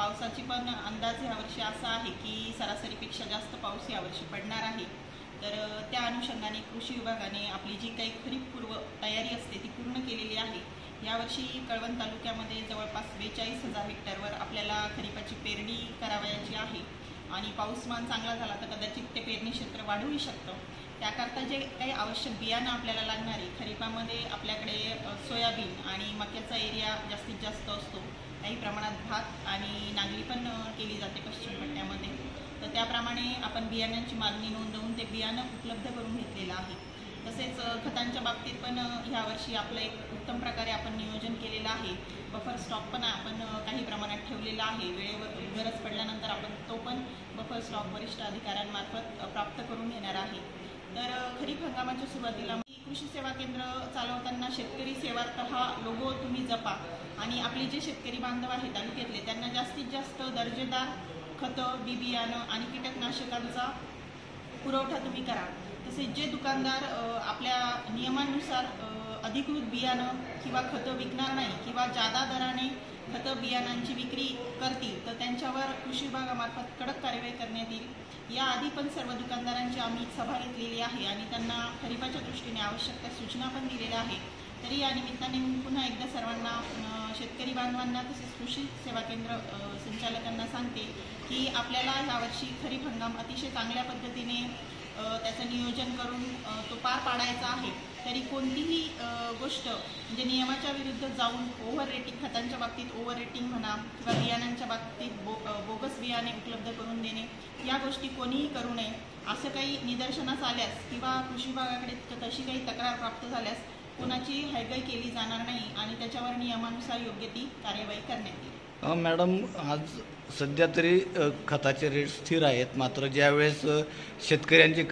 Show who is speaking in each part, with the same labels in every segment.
Speaker 1: पावसाची पण अंदाज यावर्षी असा आहे की सरासरीपेक्षा जास्त पाऊस यावर्षी पडणार आहे। तर त्या अनुषंगाने कृषी विभागाने आपली जी काही खरीपपूर्व तयारी असते ती पूर्ण केलेली आहे। यावर्षी कळवण तालुक्यामध्ये जवळपास 42,000 हेक्टरवर आपल्याला खरीपाची पेरणी करावयाची आहे आणि पाऊसमान चांगला झाला तर कदाचित ते पेरणी क्षेत्र वाढूही शकतं। त्याकरता जे काही आवश्यक बियाणं आपल्याला लागणार आहे, खरीपामध्ये आपल्याकडे सोयाबीन आणि मक्याचा एरिया जास्तीत जास्त असतो, काही प्रमाणात भात आणि नागली पण केली जाते पश्चिम पट्ट्यामध्ये। तर त्याप्रमाणे आपण बियाण्यांची मागणी नोंदवून ते बियाणं उपलब्ध करून घेतलेलं आहे। तसेच खतांच्या बाबतीत पण ह्यावर्षी आपलं एक उत्तम प्रकारे आपण नियोजन केलेलं आहे। बफर स्टॉक पण आपण काही प्रमाणात ठेवलेला आहे। वेळेवर गरज पडल्यानंतर आपण तो पण बफर स्टॉक वरिष्ठ अधिकाऱ्यांमार्फत प्राप्त करून घेणार आहे। तर खरीप हंगामाच्या सुरुवातीला कृषी सेवा केंद्र चालवताना शेतकरी सेवार्थ हा लोगो तुम्ही जपा आणि आपले जे शेतकरी बांधव आहेत तालुक्यातले त्यांना जास्तीत जास्त दर्जेदार खतं, बी बियाणं आणि कीटकनाशकांचा पुरवठा तुम्ही करा। तसेच जे दुकानदार आपल्या नियमानुसार अधिकृत बियाणं किंवा खतं विकणार नाही किंवा जादा दराने खतं बियाणांची विक्री करतील तर त्यांच्यावर कृषी विभागामार्फत कडक कार्यवाही करण्यात येईल। याआधी पण सर्व दुकानदारांची आम्ही सभा घेतलेली आहे आणि त्यांना खरीपाच्या दृष्टीने आवश्यक त्या सूचना पण दिलेल्या आहे। तरी या निमित्ताने मी पुन्हा एकदा सर्वांना शेतकरी बांधवांना तसेच कृषी सेवा केंद्र संचालकांना सांगते की आपल्याला यावर्षी खरीप हंगाम अतिशय चांगल्या पद्धतीने त्याचं नियोजन करून तो पार पाडायचा आहे। तरी कोणतीही गोष्ट म्हणजे नियमाच्या विरुद्ध जाऊन ओव्हर रेटिंग, खतांच्या बाबतीत ओव्हर रेटिंग म्हणा किंवा बियाण्यांच्या बाबतीत बोगस बियाणे उपलब्ध करून देणे, या गोष्टी कोणीही करू नये। असं काही निदर्शनास आल्यास किंवा कृषी विभागाकडे तशी काही तक्रार प्राप्त झाल्यास कोणाची हयगय केली जाणार नाही आणि त्याच्यावर नियमानुसार योग्य ती कार्यवाही करण्यात येईल।
Speaker 2: मॅडम, आज सध्या तरी खताचे रेट स्थिर आहेत, मात्र ज्यावेळेस शेतकऱ्यांची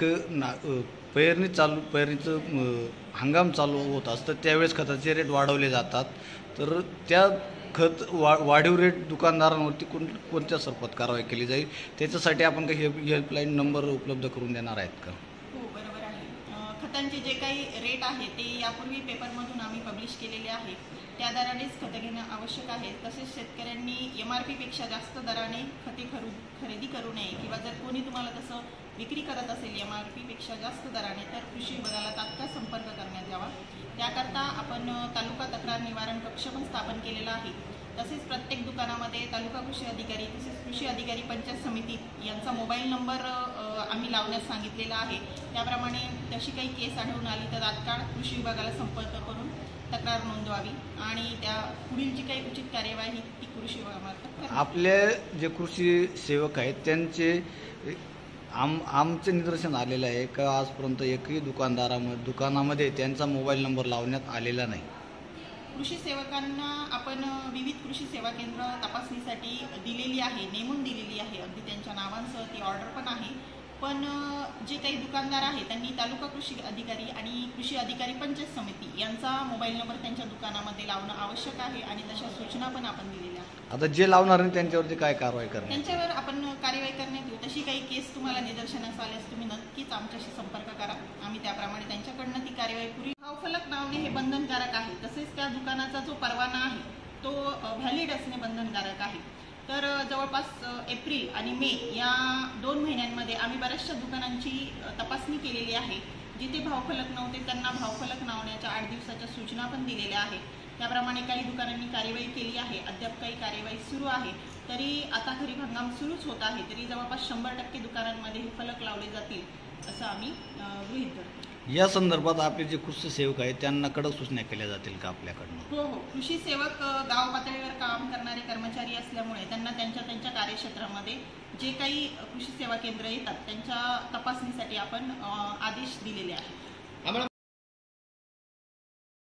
Speaker 2: पेरणीचं हंगाम चालू होत असतं त्यावेळेस खताचे रेट वाढवले जातात। तर त्या वाढीव रेट दुकानदारांवरती कोणत्या स्वरूपात कारवाई केली जाईल, त्याच्यासाठी आपण काही हेल्पलाईन नंबर उपलब्ध करून देणार आहेत का?
Speaker 1: हो, बरोबर आहे। खतांचे जे काही रेट आहे ते यापूर्वी पेपरमधून आम्ही पब्लिश केलेले आहे, त्या दरानेच खतं घेणं आवश्यक आहे। तसेच शेतकऱ्यांनी MRP-पेक्षा जास्त दराने खते खरेदी करू नये किंवा जर कोणी तुम्हाला तसं विक्री करत असेल MRP-पेक्षा जास्त दराने तर कृषी विभागाला तात्काळ संपर्क करण्यात यावा। त्याकरता आपण तालुका तक्रार निवारण कक्ष पण स्थापन केलेला आहे। तसेच प्रत्येक दुकानामध्ये तालुका कृषी अधिकारी तसेच कृषी अधिकारी पंचायत समिती यांचा मोबाईल नंबर आम्ही लावण्यास सांगितलेला आहे। त्याप्रमाणे तशी काही केस आढळून आली तर तात्काळ कृषी विभागाला संपर्क करून तक्रार नोंदवावी आणि त्या पुढील जी काही उचित कार्यवाही ती कृषी विभागामार्फत
Speaker 2: आपले जे कृषी सेवक आहेत त्यांचे आमचे निदर्शन आलेलं आहे का आजपर्यंत एकही दुकानामध्ये त्यांचा मोबाईल नंबर लावण्यात आलेला नाही।
Speaker 1: कृषी सेवकांना आपण विविध कृषी सेवा केंद्र तपासणीसाठी दिलेली आहे, नेमून दिलेली आहे, अगदी त्यांच्या नावांसह ती ऑर्डर पण आहे। पण जे काही दुकानदार आहेत त्यांनी तालुका कृषी अधिकारी आणि कृषी अधिकारी पंचायत समिती यांचा मोबाईल नंबर त्यांच्या दुकानामध्ये लावणं आवश्यक आहे आणि तशा सूचना पण आपण दिलेल्या आहेत।
Speaker 2: आता जे लावणार नाही त्यांच्यावरती काय कारवाई करणार?
Speaker 1: त्यांच्यावर आपण कार्यवाही करण्यात येईल। तशी काही केस तुम्हाला निदर्शनास आल्यास तुम्ही नक्कीच आमच्याशी संपर्क करा, आम्ही त्याप्रमाणे त्यांच्याकडनं ती कार्यवाही पुरी। भावफलक लावणे हे बंधनकारक आहे, तसेच त्या दुकानाचा जो परवाना आहे तो व्हॅलिड असणे बंधनकारक आहे। तर जवळपास एप्रिल आणि मे या 2 महिन्यांमध्ये आम्ही बऱ्याचशा दुकानांची तपासणी केलेली आहे। जिथे भावफलक नव्हते त्यांना भावफलक लावण्याच्या 8 दिवसाच्या सूचना पण दिलेल्या आहेत। त्याप्रमाणे काही दुकानांनी कार्यवाही केली आहे, अद्याप काही कार्यवाही सुरू आहे। तरी आता खरीप हंगाम सुरूच होत आहे, तरी जवळपास 100% दुकानांमध्ये हे फलक लावले जातील असं आम्ही गृहीत धरतो।
Speaker 2: या संदर्भात आपले जे कृषी सेवक आहेत त्यांना कडक सूचना केल्या जातील का आपल्याकडनं?
Speaker 1: हो, कृषी सेवक गाव पातळीवर काम करणारे कर्मचारी असल्यामुळे त्यांना त्यांच्या कार्यक्षेत्रामध्ये जे काही कृषी सेवा केंद्र येतात त्यांच्या तपासणीसाठी आपण आदेश दिलेले आहेत।